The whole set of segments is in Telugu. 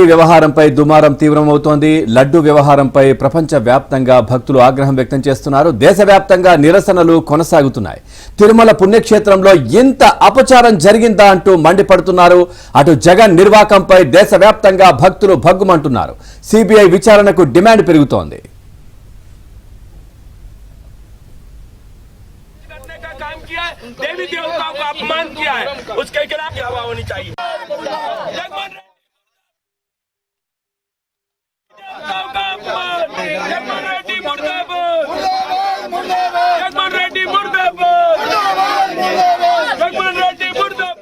వ్యవహారంపై దుమారం తీవ్రమవుతోంది. లడ్డు వ్యవహారంపై ప్రపంచ వ్యాప్తంగా భక్తులు ఆగ్రహం వ్యక్తం చేస్తున్నారు. దేశవ్యాప్తంగా నిరసనలు కొనసాగుతున్నాయి. తిరుమల పుణ్యక్షేత్రంలో ఇంత అపచారం జరిగిందా అంటూ మండిపడుతున్నారు. అటు జగన్ నిర్వాకంపై దేశవ్యాప్తంగా భక్తులు భగ్గుమంటున్నారు. సిబిఐ విచారణకు డిమాండ్ పెరుగుతోంది. देवी देवताओं का अपमान किया है, उसके खिलाफ हवा होनी चाहिए। जगमोहन रेड्डी मुर्दाबाद, जगमोहन रेड्डी मुर्दाबाद, जगमोहन रेड्डी मुर्दाबाद।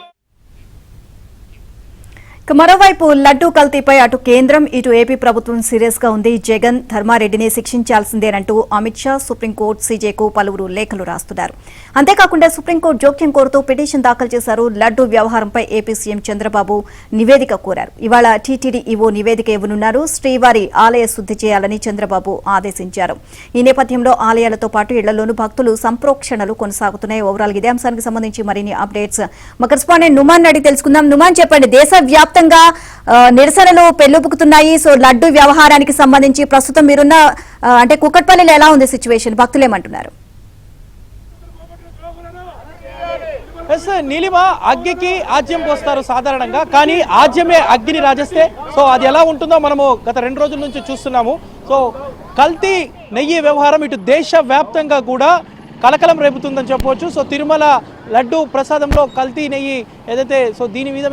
మరోవైపు లడ్డూ కల్తీపై అటు కేంద్రం ఇటు ఏపీ ప్రభుత్వం సీరియస్ గా ఉంది. జగన్ ధర్మారెడ్డిని శిక్షించాల్సిందేనంటూ అమిత్ షా సుప్రీంకోర్టు సీజేకు పలువురు లేఖలు రాస్తున్నారు. అంతేకాకుండా సుప్రీంకోర్టు జోక్యం కోరుతూ పిటిషన్ దాఖలు చేశారు. లడ్డూ వ్యవహారంపై ఏపీ సీఎం చంద్రబాబు నివేదిక కోరారు. ఇవాళ టీటీడీ ఈవో నివేదిక ఇవ్వనున్నారు. శ్రీవారి ఆలయ శుద్ధి చేయాలని చంద్రబాబు ఆదేశించారు. ఈ నేపథ్యంలో ఆలయాలతో పాటు ఇళ్లలోనూ భక్తులు సంప్రోక్షణలు కొనసాగుతున్నాయి. ఓవరాల్ ఇదే అంశానికి సంబంధించి మరిన్ని అప్డేట్స్ మా కరెస్పాండెంట్ నుమాన్ అడిగి తెలుసుకుందాం. నుమాన్, చెప్పండి, దేశవ్యాప్తంగా నిరసనలు పెళ్లుబుకుతున్నాయి. సో లడ్డు వ్యవహారానికి సంబంధించి ప్రస్తుతం మీరున్న అంటే కుక్కట్పల్లిలో ఎలా ఉంది సిచ్యువేషన్? భక్తులు ఏమంటున్నారు? నీలిమ, అగ్గికి ఆజ్యం పోస్తారు సాధారణంగా, కానీ ఆజ్యమే అగ్గిని రాజేస్తే సో అది ఎలా ఉంటుందో మనము గత 2 రోజుల నుంచి చూస్తున్నాము. సో కల్తీ నెయ్యి వ్యవహారం ఇటు దేశవ్యాప్తంగా కూడా కలకలం రేపుతుందని చెప్పవచ్చు. సో తిరుమల లడ్డు ప్రసాదంలో కల్తీ నెయ్యి ఏదైతే సో దీని మీద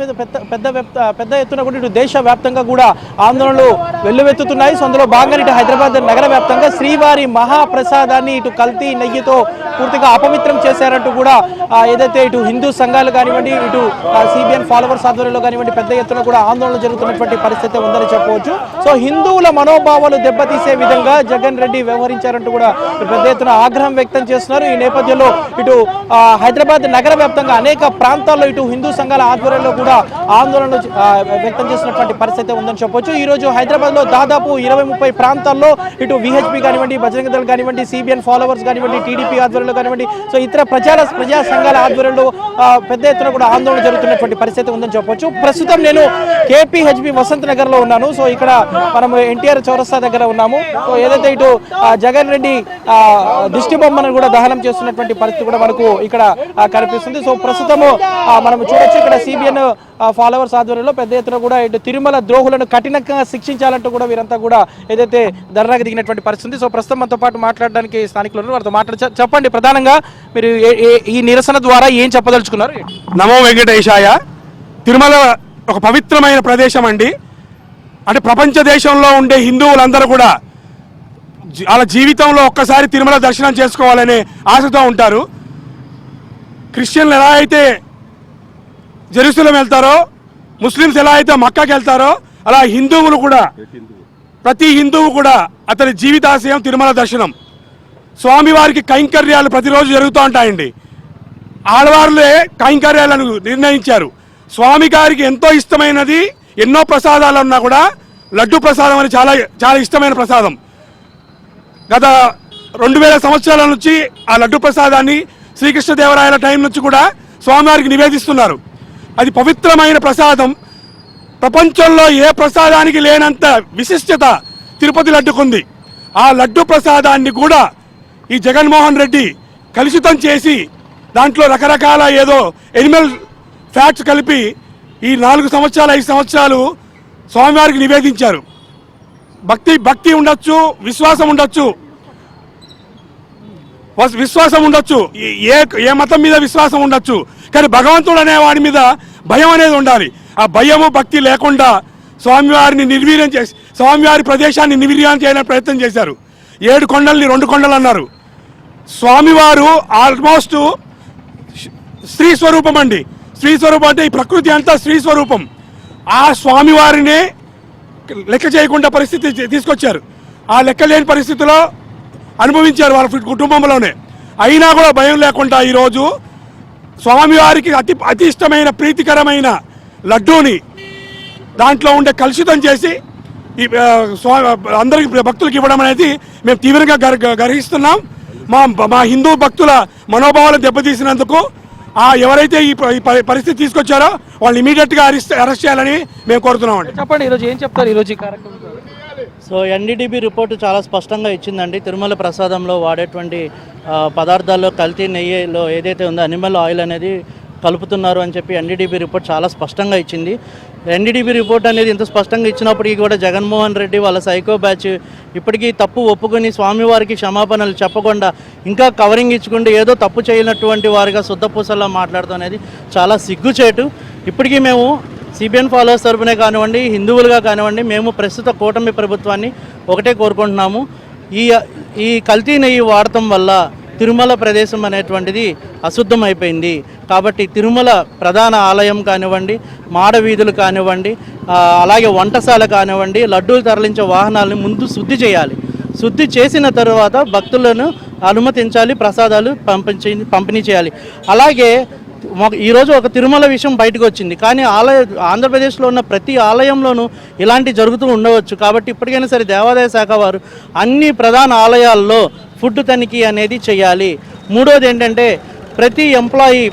పెద్ద ఎత్తున కూడా ఇటు దేశవ్యాప్తంగా కూడా ఆందోళనలు వెల్లువెత్తుతున్నాయి. సో అందులో భాగంగా ఇటు హైదరాబాద్ నగర వ్యాప్తంగా శ్రీవారి మహాప్రసాదాన్ని ఇటు కల్తీ నెయ్యితో పూర్తిగా అపవిత్రం చేశారంటూ కూడా ఏదైతే ఇటు హిందూ సంఘాలు కానివ్వండి, ఇటు సిబిఎన్ ఫాలోవర్స్ ఆధ్వర్యంలో కానివ్వండి పెద్ద ఎత్తున కూడా ఆందోళన జరుగుతున్నటువంటి పరిస్థితి ఉందని చెప్పవచ్చు. సో హిందువుల మనోభావాలు దెబ్బతీసే విధంగా జగన్ రెడ్డి వ్యవహరించారంటూ కూడా పెద్ద ఎత్తున ఆగ్రహం వ్యక్తం చేస్తున్నారు. ఈ నేపథ్యంలో ఇటు హైదరాబాద్ నగర వ్యాప్తంగా అనేక ప్రాంతాల్లో ఇటు హిందూ సంఘాల ఆధ్వర్యంలో కూడా ఆందోళన వ్యక్తం చేసినటువంటి పరిస్థితి ఉందని చెప్పొచ్చు. ఈ రోజు హైదరాబాద్ లో దాదాపు 20-30 ప్రాంతాల్లో ఇటు విహెచ్పి కానివ్వండి, బజరంగ దళ్ కానివ్వండి, సిబిఎన్ ఫాలోవర్స్ కానివ్వండి, టీడీపీ ఆధ్వర్యంలో కానివ్వండి, సో ఇతర ప్రజా సంఘాల ఆధ్వర్యంలో పెద్ద ఎత్తున కూడా ఆందోళన జరుగుతున్నటువంటి పరిస్థితి ఉందని చెప్పొచ్చు. ప్రస్తుతం నేను కేపీహెచ్బి వసంత్ నగర్ లో ఉన్నాను. సో ఇక్కడ మనం ఎన్టీఆర్ చౌరస్తా దగ్గర ఉన్నాము. సో ఏదైతే ఇటు జగన్ రెడ్డి దిష్టి బొమ్మను కూడా దహనం చేస్తున్నటువంటి పరిస్థితి కూడా మనకు ఇక్కడ కనిపిస్తుంది. సో ప్రస్తుతము మనం చూడొచ్చు ఇక్కడ సిబిఎన్ ఫాలోవర్స్ ఆధ్వర్యంలో పెద్ద ఎత్తున కూడా ఇటు తిరుమల ద్రోహులను కఠినంగా శిక్షించాలంటూ కూడా వీరంతా కూడా ఏదైతే ధర్నాకి దిగినటువంటి పరిస్థితి. సో ప్రస్తుతం మనతో పాటు మాట్లాడడానికి స్థానికులు వారితో చెప్పండి, ప్రధానంగా మీరు ఈ నిరసన ద్వారా ఏం చెప్పదలుచుకున్నారు? నమో వెంకటేశాయ. తిరుమల ఒక పవిత్రమైన ప్రదేశం అండి. అంటే ప్రపంచ దేశంలో ఉండే హిందువులందరూ కూడా వాళ్ళ జీవితంలో ఒక్కసారి తిరుమల దర్శనం చేసుకోవాలనే ఆశతో ఉంటారు. క్రిస్టియన్లు ఎలా అయితే జెరూసలేం వెళ్తారో, ముస్లిమ్స్ ఎలా అయితే మక్కాకి వెళ్తారో, అలా హిందువులు కూడా ప్రతి హిందువు కూడా అతని జీవితాశయం తిరుమల దర్శనం. స్వామివారికి కైంకర్యాలు ప్రతిరోజు జరుగుతూ ఉంటాయండి. ఆడవారులే కైంకర్యాలను నిర్ణయించారు. స్వామి గారికి ఎంతో ఇష్టమైనది ఎన్నో ప్రసాదాలు ఉన్నా కూడా లడ్డు ప్రసాదం అని చాలా చాలా ఇష్టమైన ప్రసాదం. గత 2000 సంవత్సరాల నుంచి ఆ లడ్డు ప్రసాదాన్ని శ్రీకృష్ణదేవరాయల టైం నుంచి కూడా స్వామివారికి నివేదిస్తున్నారు. అది పవిత్రమైన ప్రసాదం. ప్రపంచంలో ఏ ప్రసాదానికి లేనంత విశిష్టత తిరుపతి లడ్డుకుంది. ఆ లడ్డు ప్రసాదాన్ని కూడా ఈ జగన్మోహన్ రెడ్డి కలుషితం చేసి దాంట్లో రకరకాల ఏదో ఎనిమల్ ఫ్యాట్స్ కలిపి ఈ 4 సంవత్సరాలు 5 సంవత్సరాలు స్వామివారికి నివేదించారు. భక్తి ఉండొచ్చు, విశ్వాసం ఉండొచ్చు, ఏ మతం మీద విశ్వాసం ఉండొచ్చు, కానీ భగవంతుడు అనే వాడి మీద భయం అనేది ఉండాలి. ఆ భయము భక్తి లేకుండా స్వామివారిని నిర్వీర్యం చేసి స్వామివారి ప్రదేశాన్ని నిర్వీర్యం చేయడానికి ప్రయత్నం చేశారు. 7 కొండల్ని 2 కొండలు అన్నారు. స్వామివారు ఆల్మోస్ట్ స్త్రీ స్వరూపం అండి. స్త్రీ స్వరూపం అంటే ఈ ప్రకృతి అంతా స్త్రీ స్వరూపం. ఆ స్వామివారిని లెక్క చేయకుండా పరిస్థితి తీసుకొచ్చారు. ఆ లెక్క లేని పరిస్థితిలో అనుభవించారు వాళ్ళ కుటుంబంలోనే. అయినా కూడా భయం లేకుండా ఈరోజు స్వామివారికి అతి ఇష్టమైన ప్రీతికరమైన లడ్డూని దాంట్లో ఉండే కలుషితం చేసి అందరికి భక్తులకు ఇవ్వడం అనేది మేము తీవ్రంగా గర్హిస్తున్నాం. మా హిందూ భక్తుల మనోభావాలను దెబ్బతీసినందుకు ఎవరైతే ఈ పరిస్థితి తీసుకొచ్చారో వాళ్ళు ఇమీడియట్గా అరెస్ట్ చేయాలని మేము కోరుతున్నామండి. చెప్పండి ఈరోజు ఏం చెప్తారు ఈరోజు ఈ కార్యక్రమం? సో ఎన్డీడీబీ రిపోర్టు చాలా స్పష్టంగా ఇచ్చిందండి. తిరుమల ప్రసాదంలో వాడేటువంటి పదార్థాల్లో కల్తీ నెయ్యిలో ఏదైతే ఉందో అనిమల్ ఆయిల్ అనేది కలుపుతున్నారు అని చెప్పి ఎన్డీడీబీ రిపోర్ట్ చాలా స్పష్టంగా ఇచ్చింది. ఎన్డీడీబీ రిపోర్ట్ అనేది ఇంత స్పష్టంగా ఇచ్చినప్పటికీ కూడా జగన్మోహన్ రెడ్డి వాళ్ళ సైకో బ్యాచ్ ఇప్పటికీ తప్పు ఒప్పుకొని స్వామివారికి క్షమాపణలు చెప్పకుండా ఇంకా కవరింగ్ ఇచ్చుకుంటూ ఏదో తప్పు చేయనటువంటి వారిగా శుద్ధపూసల్లా మాట్లాడటం అనేది చాలా సిగ్గుచేటు. ఇప్పటికీ మేము సిబిఎన్ ఫాలోవర్స్ తరపునే కానివ్వండి, హిందువులుగా కానివ్వండి, మేము ప్రస్తుత కూటమి ప్రభుత్వాన్ని ఒకటే కోరుకుంటున్నాము. ఈ కల్తీ నెయ్యి వాడటం వల్ల తిరుమల ప్రదేశం అనేటువంటిది అశుద్ధం అయిపోయింది. కాబట్టి తిరుమల ప్రధాన ఆలయం కానివ్వండి, మాడ వీధులు కానివ్వండి, అలాగే వంటశాల కానివ్వండి, లడ్డూలు తరలించే వాహనాలను ముందు శుద్ధి చేయాలి. శుద్ధి చేసిన తర్వాత భక్తులను అనుమతించాలి, ప్రసాదాలు పంపిణీ చేయాలి. అలాగే ఈరోజు ఒక తిరుమల విషయం బయటకు వచ్చింది, కానీ ఆంధ్రప్రదేశ్లో ఉన్న ప్రతి ఆలయంలోనూ ఇలాంటి జరుగుతూ ఉండవచ్చు. కాబట్టి ఇప్పటికైనా సరే దేవాదాయ శాఖ వారు అన్ని ప్రధాన ఆలయాల్లో ఫుడ్ తనిఖీ అనేది చేయాలి. మూడోది ఏంటంటే ప్రతి ఎంప్లాయీ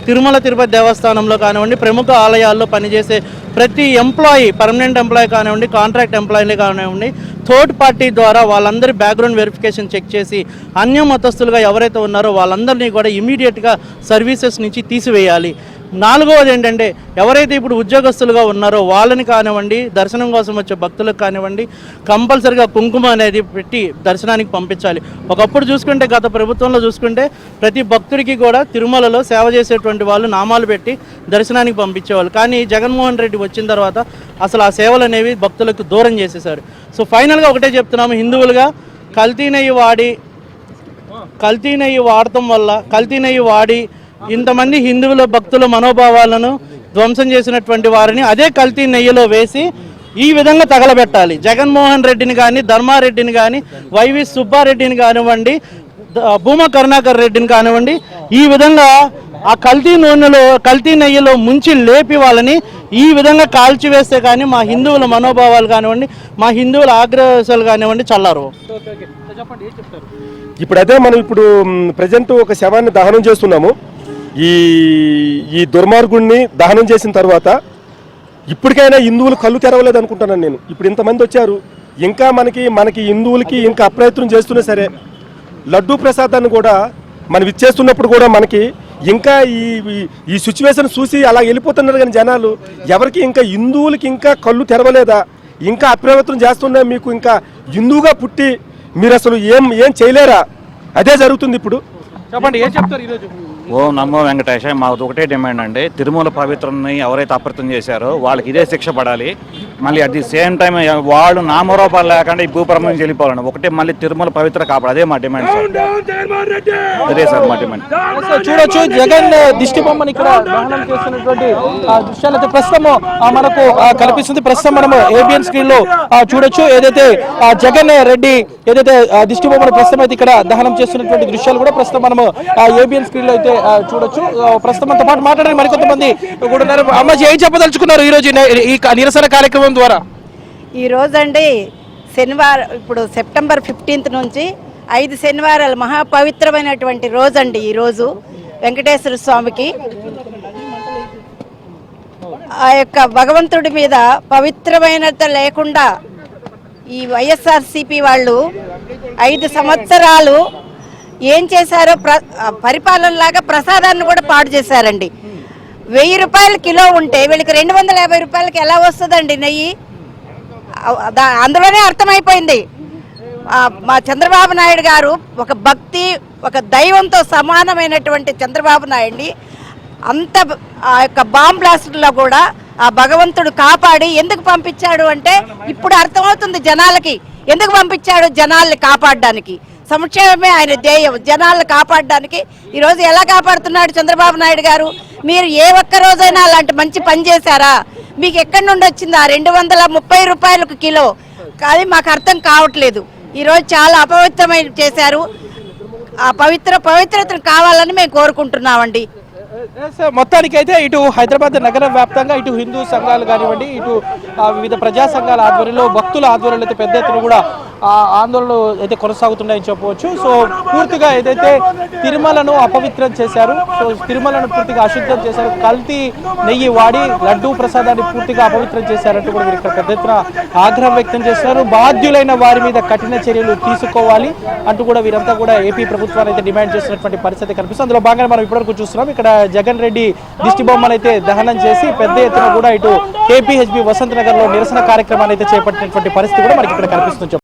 తిరుమల తిరుపతి దేవస్థానంలో కానివ్వండి, ప్రముఖ ఆలయాల్లో పనిచేసే ప్రతి ఎంప్లాయీ, పర్మనెంట్ ఎంప్లాయీ కానివ్వండి, కాంట్రాక్ట్ ఎంప్లాయీలు కానివ్వండి, థర్డ్ పార్టీ ద్వారా వాళ్ళందరి బ్యాక్గ్రౌండ్ వెరిఫికేషన్ చెక్ చేసి అన్య మతస్థులుగా ఎవరైతే ఉన్నారో వాళ్ళందరినీ కూడా ఇమీడియట్గా సర్వీసెస్ నుంచి తీసివేయాలి. నాలుగవది ఏంటంటే ఎవరైతే ఇప్పుడు ఉద్యోగస్తులుగా ఉన్నారో వాళ్ళని కానివ్వండి, దర్శనం కోసం వచ్చే భక్తులకు కానివ్వండి, కంపల్సరిగా కుంకుమ అనేది పెట్టి దర్శనానికి పంపించాలి. ఒకప్పుడు చూసుకుంటే గత ప్రభుత్వంలో చూసుకుంటే ప్రతి భక్తుడికి కూడా తిరుమలలో సేవ చేసేటువంటి వాళ్ళు నామాలు పెట్టి దర్శనానికి పంపించేవాళ్ళు. కానీ జగన్మోహన్ రెడ్డి వచ్చిన తర్వాత అసలు ఆ సేవలు అనేవి భక్తులకు దూరం చేసేశారు. సో ఫైనల్గా ఒకటే చెప్తున్నాము, హిందువులుగా కల్తీ నెయ్యి వాడటం వల్ల కల్తీ నెయ్యి వాడి ఇంతమంది హిందువుల భక్తుల మనోభావాలను ధ్వంసం చేసినటువంటి వారిని అదే కల్తీ నెయ్యిలో వేసి ఈ విధంగా తగలబెట్టాలి. జగన్మోహన్ రెడ్డిని కానీ, ధర్మారెడ్డిని కానీ, వైవి సుబ్బారెడ్డిని కానివ్వండి, భూమా కరుణాకర్ రెడ్డిని కానివ్వండి, ఈ విధంగా ఆ కల్తీ నెయ్యిలో ముంచి లేపి వాళ్ళని ఈ విధంగా కాల్చివేస్తే కానీ మా హిందువుల మనోభావాలు కానివ్వండి, మా హిందువుల ఆగ్రహాలు కానివ్వండి చల్లారు. ఇప్పుడైతే మనం ప్రజెంట్ ఒక శవాన్ని దహనం చేస్తున్నాము. ఈ దుర్మార్గుడిని దహనం చేసిన తర్వాత ఇప్పటికైనా హిందువులు కళ్ళు తెరవలేదు అనుకుంటున్నాను నేను. ఇప్పుడు ఇంతమంది వచ్చారు, ఇంకా మనకి హిందువులకి ఇంకా అప్రయత్నం చేస్తున్నా సరే లడ్డూ ప్రసాదాన్ని కూడా మనం ఇచ్చేస్తున్నప్పుడు కూడా మనకి ఇంకా ఈ సిచ్యువేషన్ చూసి అలా వెళ్ళిపోతున్నారు. కానీ జనాలు ఎవరికి ఇంకా హిందువులకి ఇంకా కళ్ళు తెరవలేదా, ఇంకా అప్రయత్నం చేస్తున్నా, మీకు ఇంకా హిందువుగా పుట్టి మీరు అసలు ఏం చేయలేరా? అదే జరుగుతుంది ఇప్పుడు. చెప్పండి ఏం చెప్తారు ఈరోజు? ఓం నమో వెంకటేశ. మాకు ఒకటే డిమాండ్ అండి, తిరుమల పవిత్రని ఎవరైతే అప్రతం చేశారో వాళ్ళకి ఇదే శిక్ష పడాలి. మళ్ళీ అట్ ది సేమ్ టైం వాళ్ళు నామరూపాలు లేకుండా ఈ భూప్రపంచం నుంచి వెళ్ళిపోవాలండి. ఒకటే మళ్ళీ తిరుమల పవిత్ర కాపాడు, అదే మా డిమాండ్ సార్. అదే సార్ మా డిమాండ్. చూడొచ్చు జగన్ దిష్టి బొమ్మని ఇక్కడ దహనం చేస్తున్నటువంటి దృశ్యాలు అయితే ప్రస్తుతం మనకు కనిపిస్తుంది. ప్రస్తుతం మనము ఏబిఎన్ స్క్రీన్ లో చూడొచ్చు. ఏదైతే జగన్ రెడ్డి ఏదైతే దిష్టి బొమ్మను ప్రస్తుతం అయితే ఇక్కడ దహనం చేస్తున్నటువంటి దృశ్యాలు కూడా ప్రస్తుతం మనము ఏబిఎన్ స్క్రీన్ లో అయితే చూడొచ్చు. ప్రస్తుతం మనతో పాటు మాట్లాడే మరికొంతమంది కూడా ఉన్నారు. అమ్మాజీ ఏం చెప్పదలుచుకున్నారు ఈ రోజు ఈ నిరసన కార్యక్రమం ద్వారా? ఈ రోజు అండి శనివారం, ఇప్పుడు సెప్టెంబర్ 15 నుంచి 5 శనివారాలు మహాపవిత్రమైనటువంటి రోజు అండి. ఈరోజు వెంకటేశ్వర స్వామికి ఆ యొక్క భగవంతుడి మీద పవిత్రమైనత లేకుండా ఈ వైఎస్ఆర్సీపీ వాళ్ళు 5 సంవత్సరాలు ఏం చేశారో పరిపాలనలాగా ప్రసాదాన్ని కూడా పాడు చేశారండి. 1000 రూపాయల కిలో ఉంటే వీళ్ళకి 250 రూపాయలకి ఎలా వస్తుందండి నెయ్యి? అందులోనే అర్థమైపోయింది. మా చంద్రబాబు నాయుడు గారు ఒక భక్తి, ఒక దైవంతో సమానమైనటువంటి చంద్రబాబు నాయుడిని అంత ఆ యొక్క బాంబ్ బ్లాస్ట్లో కూడా ఆ భగవంతుడు కాపాడి ఎందుకు పంపించాడు అంటే ఇప్పుడు అర్థమవుతుంది జనాలకి. ఎందుకు పంపించాడు? జనాల్ని కాపాడడానికి. సంక్షేమమే ఆయన ధ్యేయం, జనాలను కాపాడడానికి. ఈరోజు ఎలా కాపాడుతున్నాడు చంద్రబాబు నాయుడు గారు? మీరు ఏ ఒక్క రోజైనా అలాంటి మంచి పని చేశారా? మీకు ఎక్కడి నుండి వచ్చింది ఆ 230 రూపాయలకు కిలో? కానీ మాకు అర్థం కావట్లేదు. ఈరోజు చాలా అపవిత్రమైన చేశారు. ఆ పవిత్రతను కావాలని మేము కోరుకుంటున్నామండి. మొత్తానికి అయితే ఇటు హైదరాబాద్ నగర వ్యాప్తంగా ఇటు హిందూ సంఘాలు కానివ్వండి, ఇటు వివిధ ప్రజా సంఘాల ఆధ్వర్యంలో, భక్తుల ఆధ్వర్యంలో అయితే పెద్ద ఎత్తున కూడా ఆందోళనలు అయితే కొనసాగుతున్నాయని చెప్పవచ్చు. సో పూర్తిగా ఏదైతే తిరుమలను అపవిత్రం చేశారు, సో తిరుమలను పూర్తిగా అశుద్ధం చేశారు, కల్తీ నెయ్యి వాడి లడ్డూ ప్రసాదాన్ని పూర్తిగా అపవిత్రం చేశారంటూ కూడా వీరు ఇక్కడ పెద్ద ఎత్తున ఆగ్రహం వ్యక్తం చేస్తున్నారు. బాధ్యులైన వారి మీద కఠిన చర్యలు తీసుకోవాలి అంటూ కూడా వీరంతా కూడా ఏపీ ప్రభుత్వాన్ని అయితే డిమాండ్ చేస్తున్నటువంటి పరిస్థితి కనిపిస్తుంది. అందులో భాగంగా మనం ఇప్పటివరకు చూస్తున్నాం ఇక్కడ జగన్ రెడ్డి దిష్టి బొమ్మను అయితే దహనం చేసి పెద్ద ఎత్తున కూడా ఇటు కేపీహెచ్బీ వసంత్ నగర్ లో నిరసన కార్యక్రమాన్ని అయితే చేపట్టినటువంటి పరిస్థితి కూడా మనకి ఇక్కడ కనిపిస్తుంది.